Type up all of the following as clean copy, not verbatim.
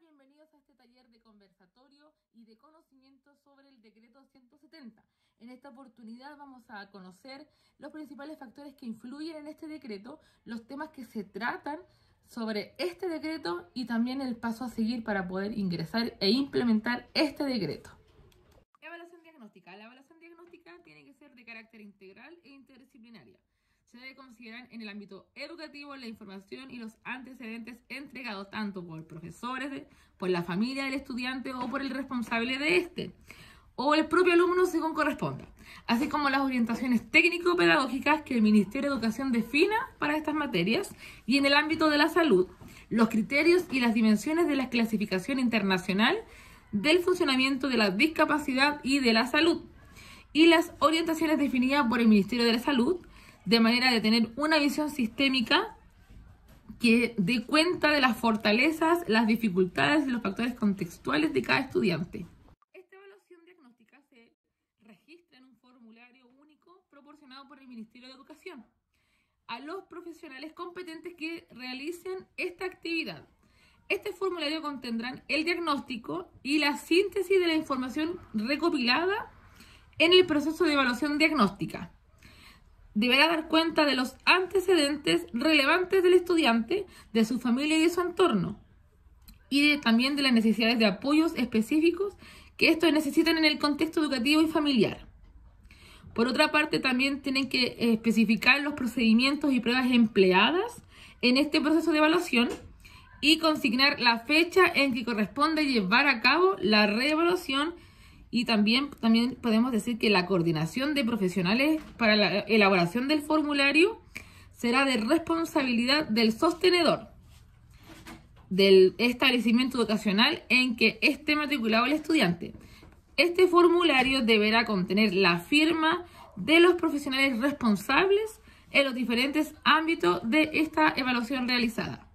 Bienvenidos a este taller de conversatorio y de conocimiento sobre el decreto 170. En esta oportunidad vamos a conocer los principales factores que influyen en este decreto, los temas que se tratan sobre este decreto y también el paso a seguir para poder ingresar e implementar este decreto. Evaluación diagnóstica. La evaluación diagnóstica tiene que ser de carácter integral e interdisciplinaria. Se debe considerar en el ámbito educativo la información y los antecedentes entregados tanto por profesores, por la familia del estudiante o por el responsable de este, o el propio alumno según corresponda, así como las orientaciones técnico-pedagógicas que el Ministerio de Educación defina para estas materias, y en el ámbito de la salud, los criterios y las dimensiones de la clasificación internacional del funcionamiento de la discapacidad y de la salud, y las orientaciones definidas por el Ministerio de la Salud, de manera de tener una visión sistémica que dé cuenta de las fortalezas, las dificultades y los factores contextuales de cada estudiante. Esta evaluación diagnóstica se registra en un formulario único proporcionado por el Ministerio de Educación a los profesionales competentes que realicen esta actividad. Este formulario contendrá el diagnóstico y la síntesis de la información recopilada en el proceso de evaluación diagnóstica. Deberá dar cuenta de los antecedentes relevantes del estudiante, de su familia y de su entorno, y también de las necesidades de apoyos específicos que estos necesitan en el contexto educativo y familiar. Por otra parte, también tienen que especificar los procedimientos y pruebas empleadas en este proceso de evaluación y consignar la fecha en que corresponde llevar a cabo la reevaluación. Y también podemos decir que la coordinación de profesionales para la elaboración del formulario será de responsabilidad del sostenedor del establecimiento educacional en que esté matriculado el estudiante. Este formulario deberá contener la firma de los profesionales responsables en los diferentes ámbitos de esta evaluación realizada.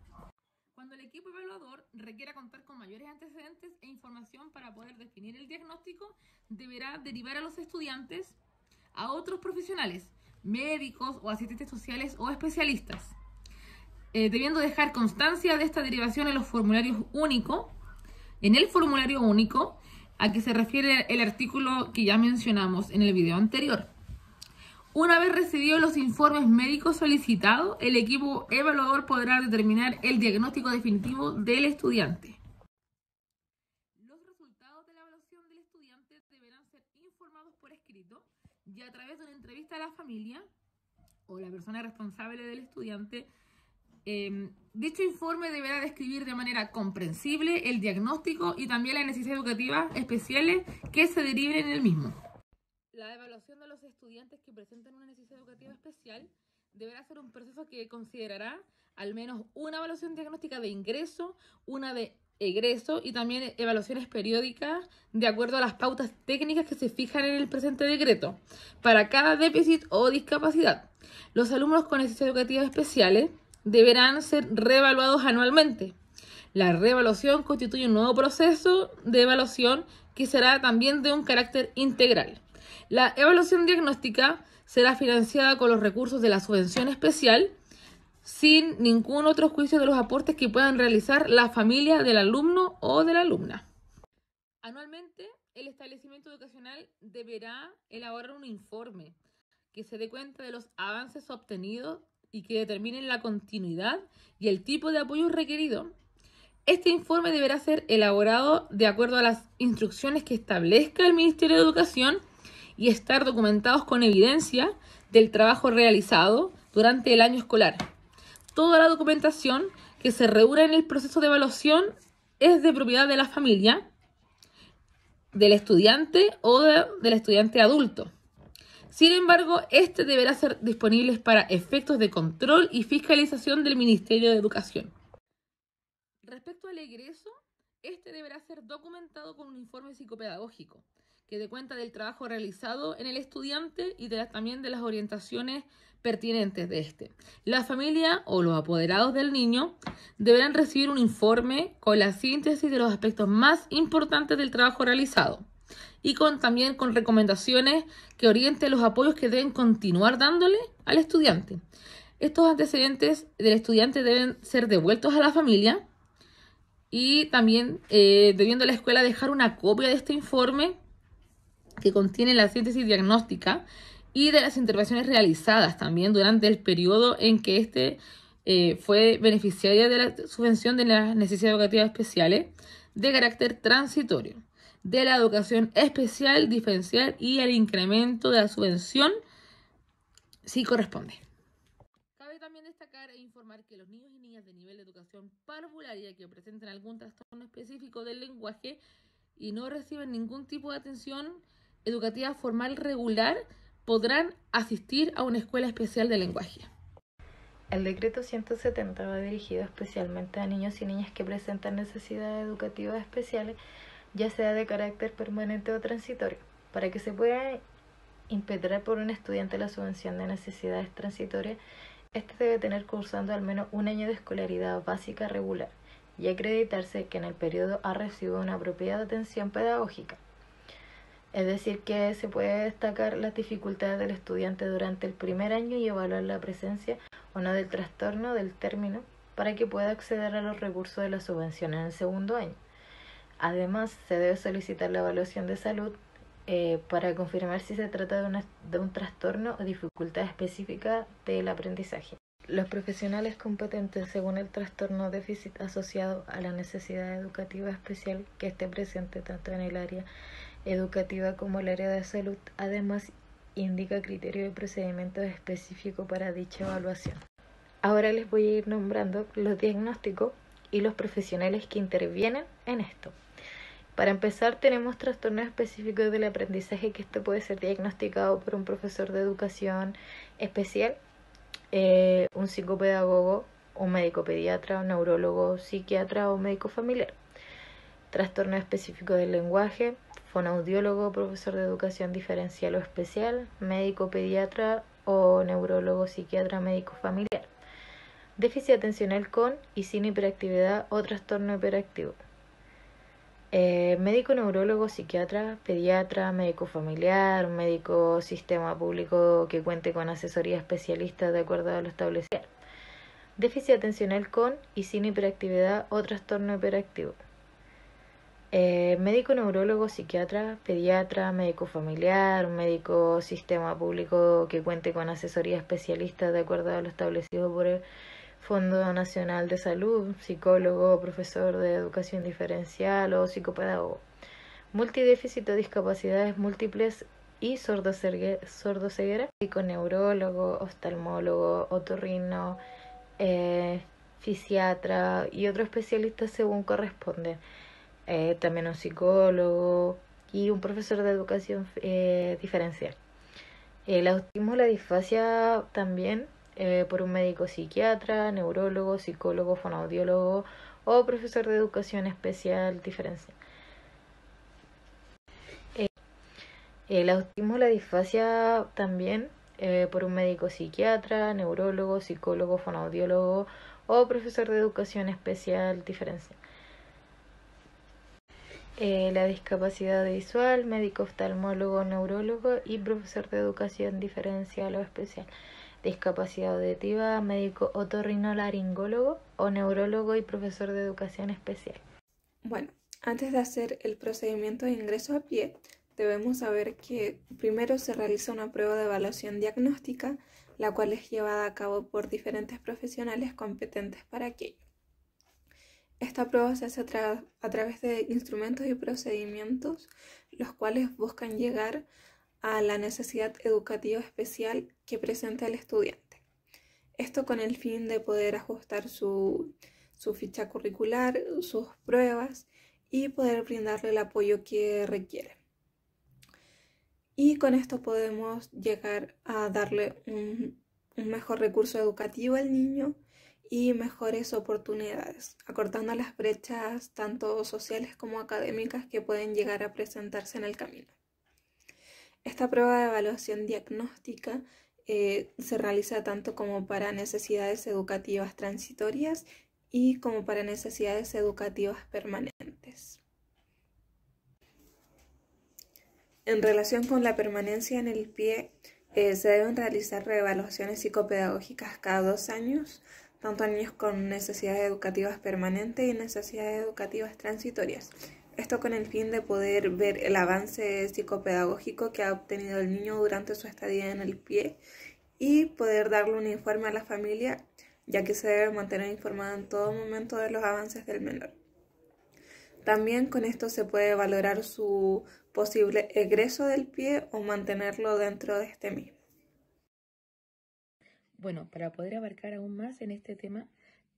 Cuando el equipo evaluador requiera contar con mayores antecedentes e información para poder definir el diagnóstico, deberá derivar a los estudiantes a otros profesionales, médicos o asistentes sociales o especialistas, debiendo dejar constancia de esta derivación en los formularios únicos, en el formulario único a que se refiere el artículo que ya mencionamos en el video anterior. Una vez recibidos los informes médicos solicitados, el equipo evaluador podrá determinar el diagnóstico definitivo del estudiante. Los resultados de la evaluación del estudiante deberán ser informados por escrito y a través de una entrevista a la familia o la persona responsable del estudiante. Dicho informe deberá describir de manera comprensible el diagnóstico y también las necesidades educativas especiales que se deriven en el mismo. La evaluación de los estudiantes que presentan una necesidad educativa especial deberá ser un proceso que considerará al menos una evaluación diagnóstica de ingreso, una de egreso y también evaluaciones periódicas de acuerdo a las pautas técnicas que se fijan en el presente decreto para cada déficit o discapacidad. Los alumnos con necesidades educativas especiales deberán ser reevaluados anualmente. La reevaluación constituye un nuevo proceso de evaluación que será también de un carácter integral. La evaluación diagnóstica será financiada con los recursos de la subvención especial, sin ningún otro juicio de los aportes que puedan realizar la familia del alumno o de la alumna. Anualmente, el establecimiento educacional deberá elaborar un informe que se dé cuenta de los avances obtenidos y que determine la continuidad y el tipo de apoyo requerido. Este informe deberá ser elaborado de acuerdo a las instrucciones que establezca el Ministerio de Educación y estar documentados con evidencia del trabajo realizado durante el año escolar. Toda la documentación que se reúna en el proceso de evaluación es de propiedad de la familia, del estudiante o del estudiante adulto. Sin embargo, este deberá ser disponible para efectos de control y fiscalización del Ministerio de Educación. Respecto al egreso, este deberá ser documentado con un informe psicopedagógico que dé cuenta del trabajo realizado en el estudiante y también de las orientaciones pertinentes de este. La familia o los apoderados del niño deberán recibir un informe con la síntesis de los aspectos más importantes del trabajo realizado y también con recomendaciones que orienten los apoyos que deben continuar dándole al estudiante. Estos antecedentes del estudiante deben ser devueltos a la familia Y también debiendo la escuela dejar una copia de este informe que contiene la síntesis diagnóstica y de las intervenciones realizadas también durante el periodo en que fue beneficiaria de la subvención de las necesidades educativas especiales de carácter transitorio, de la educación especial, diferencial y el incremento de la subvención si corresponde. Cabe también destacar e informar que los niños y niñas de nivel de educación parvularia que presenten algún trastorno específico del lenguaje y no reciben ningún tipo de atención educativa formal regular podrán asistir a una escuela especial de lenguaje. El decreto 170 va dirigido especialmente a niños y niñas que presentan necesidades educativas especiales, ya sea de carácter permanente o transitorio. Para que se pueda impetrar por un estudiante la subvención de necesidades transitorias, este debe tener cursando al menos un año de escolaridad básica regular y acreditarse que en el periodo ha recibido una apropiada atención pedagógica. Es decir, que se puede destacar las dificultades del estudiante durante el primer año y evaluar la presencia o no del trastorno del término para que pueda acceder a los recursos de la subvención en el segundo año. Además, se debe solicitar la evaluación de salud para confirmar si se trata de un trastorno o dificultad específica del aprendizaje. Los profesionales competentes según el trastorno o déficit asociado a la necesidad educativa especial que esté presente tanto en el área educativa como el área de salud, además indica criterio y procedimientos específicos para dicha evaluación. Ahora les voy a ir nombrando los diagnósticos y los profesionales que intervienen en esto. Para empezar, tenemos trastornos específicos del aprendizaje, que esto puede ser diagnosticado por un profesor de educación especial, un psicopedagogo, un médico pediatra, un neurólogo, psiquiatra o médico familiar. Trastorno específico del lenguaje, fonoaudiólogo, profesor de educación diferencial o especial, médico pediatra o neurólogo, psiquiatra, médico familiar. Déficit atencional con y sin hiperactividad o trastorno hiperactivo. Médico neurólogo, psiquiatra, pediatra, médico familiar, médico sistema público que cuente con asesoría especialista de acuerdo a lo establecido. Déficit atencional con y sin hiperactividad o trastorno hiperactivo. Médico neurólogo, psiquiatra, pediatra, médico familiar, médico sistema público que cuente con asesoría especialista de acuerdo a lo establecido por el Fondo Nacional de Salud, psicólogo, profesor de educación diferencial o psicopedagogo. Multidéficit o discapacidades múltiples y sordoceguera, psiconeurólogo, oftalmólogo, otorrino, fisiatra y otros especialistas según corresponde. También un psicólogo y un profesor de educación diferencial. El autismo, la disfasia también por un médico psiquiatra, neurólogo, psicólogo, fonoaudiólogo o profesor de educación especial diferencial. El autismo, la disfasia también por un médico psiquiatra, neurólogo, psicólogo, fonoaudiólogo o profesor de educación especial diferencial. La discapacidad visual, médico oftalmólogo, neurólogo y profesor de educación diferencial o especial. Discapacidad auditiva, médico otorrinolaringólogo o neurólogo y profesor de educación especial. Bueno, antes de hacer el procedimiento de ingreso a pie, debemos saber que primero se realiza una prueba de evaluación diagnóstica, la cual es llevada a cabo por diferentes profesionales competentes para aquello. Esta prueba se hace a través de instrumentos y procedimientos, los cuales buscan llegar a la necesidad educativa especial que presenta el estudiante. Esto con el fin de poder ajustar su ficha curricular, sus pruebas y poder brindarle el apoyo que requiere. Y con esto podemos llegar a darle un mejor recurso educativo al niño y mejores oportunidades, acortando las brechas tanto sociales como académicas que pueden llegar a presentarse en el camino. Esta prueba de evaluación diagnóstica se realiza tanto como para necesidades educativas transitorias y como para necesidades educativas permanentes. En relación con la permanencia en el pie, se deben realizar reevaluaciones psicopedagógicas cada 2 años, tanto a niños con necesidades educativas permanentes y necesidades educativas transitorias. Esto con el fin de poder ver el avance psicopedagógico que ha obtenido el niño durante su estadía en el PIE y poder darle un informe a la familia, ya que se debe mantener informado en todo momento de los avances del menor. También con esto se puede valorar su posible egreso del PIE o mantenerlo dentro de este mismo. Bueno, para poder abarcar aún más en este tema,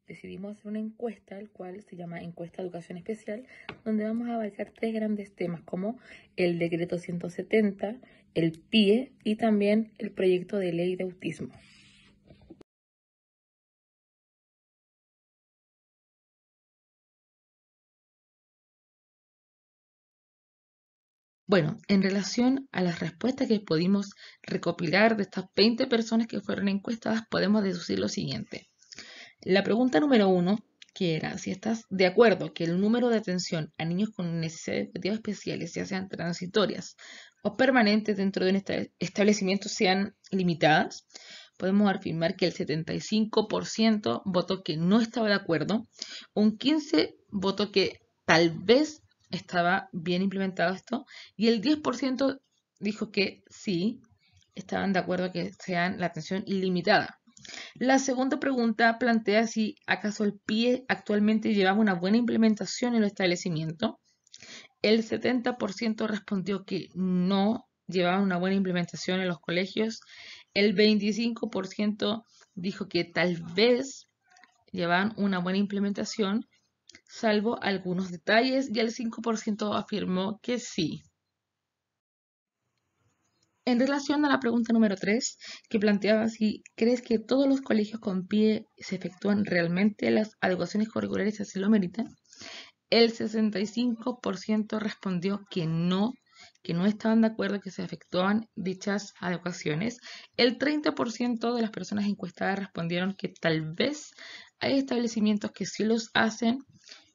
decidimos hacer una encuesta, el cual se llama Encuesta de Educación Especial, donde vamos a abarcar 3 grandes temas como el Decreto 170, el PIE y también el proyecto de ley de autismo. Bueno, en relación a las respuestas que pudimos recopilar de estas 20 personas que fueron encuestadas, podemos deducir lo siguiente. La pregunta número 1, que era si estás de acuerdo que el número de atención a niños con necesidades educativas especiales, ya sean transitorias o permanentes dentro de un establecimiento, sean limitadas, podemos afirmar que el 75% votó que no estaba de acuerdo, un 15% votó que tal vez estaba bien implementado esto, y el 10% dijo que sí, estaban de acuerdo que sean la atención ilimitada. La segunda pregunta plantea si acaso el PIE actualmente llevaba una buena implementación en el establecimiento. El 70% respondió que no llevaban una buena implementación en los colegios. El 25% dijo que tal vez llevaban una buena implementación, salvo algunos detalles, y el 5% afirmó que sí. En relación a la pregunta número 3, que planteaba si crees que todos los colegios con PIE se efectúan realmente las adecuaciones curriculares si así lo meritan, el 65% respondió que no estaban de acuerdo que se efectuaban dichas adecuaciones. El 30% de las personas encuestadas respondieron que tal vez hay establecimientos que sí los hacen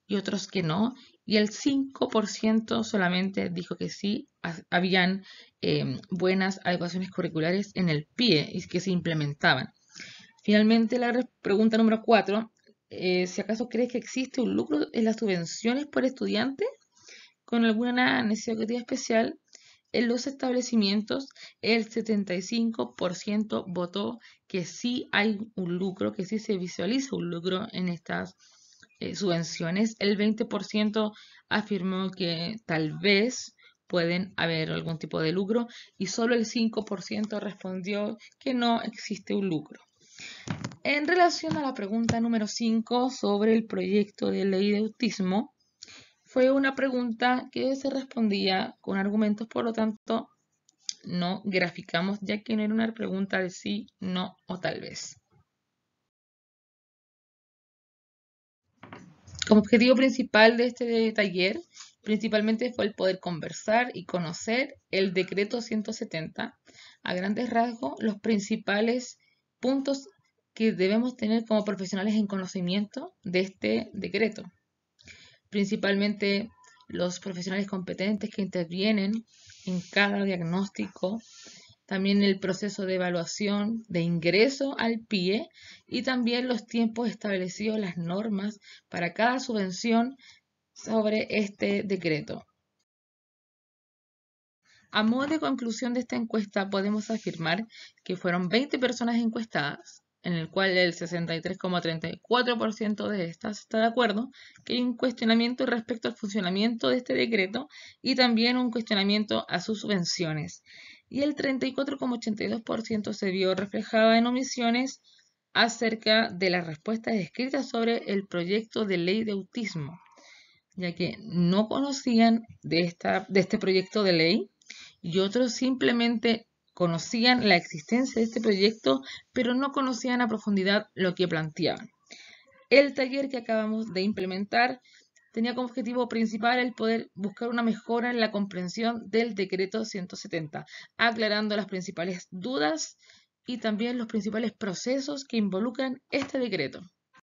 y otros que no, y el 5% solamente dijo que sí habían buenas adecuaciones curriculares en el PIE y que se implementaban. Finalmente, la pregunta número 4, si acaso crees que existe un lucro en las subvenciones por estudiante con alguna necesidad educativa especial. En los establecimientos, el 75% votó que sí hay un lucro, que sí se visualiza un lucro en estas subvenciones. El 20% afirmó que tal vez pueden haber algún tipo de lucro y solo el 5% respondió que no existe un lucro. En relación a la pregunta número 5 sobre el proyecto de ley de autismo, fue una pregunta que se respondía con argumentos, por lo tanto no graficamos, ya que no era una pregunta de sí, no o tal vez. Como objetivo principal de este taller, principalmente fue el poder conversar y conocer el decreto 170. A grandes rasgos, los principales puntos que debemos tener como profesionales en conocimiento de este decreto. Principalmente los profesionales competentes que intervienen en cada diagnóstico, también el proceso de evaluación de ingreso al PIE y también los tiempos establecidos, las normas para cada subvención sobre este decreto. A modo de conclusión de esta encuesta, podemos afirmar que fueron 20 personas encuestadas, en el cual el 63,34% de estas está de acuerdo que hay un cuestionamiento respecto al funcionamiento de este decreto y también un cuestionamiento a sus subvenciones. Y el 34,82% se vio reflejada en omisiones acerca de las respuestas escritas sobre el proyecto de ley de autismo, ya que no conocían de este proyecto de ley y otros simplemente conocían la existencia de este proyecto, pero no conocían a profundidad lo que planteaban. El taller que acabamos de implementar tenía como objetivo principal el poder buscar una mejora en la comprensión del decreto 170, aclarando las principales dudas y también los principales procesos que involucran este decreto.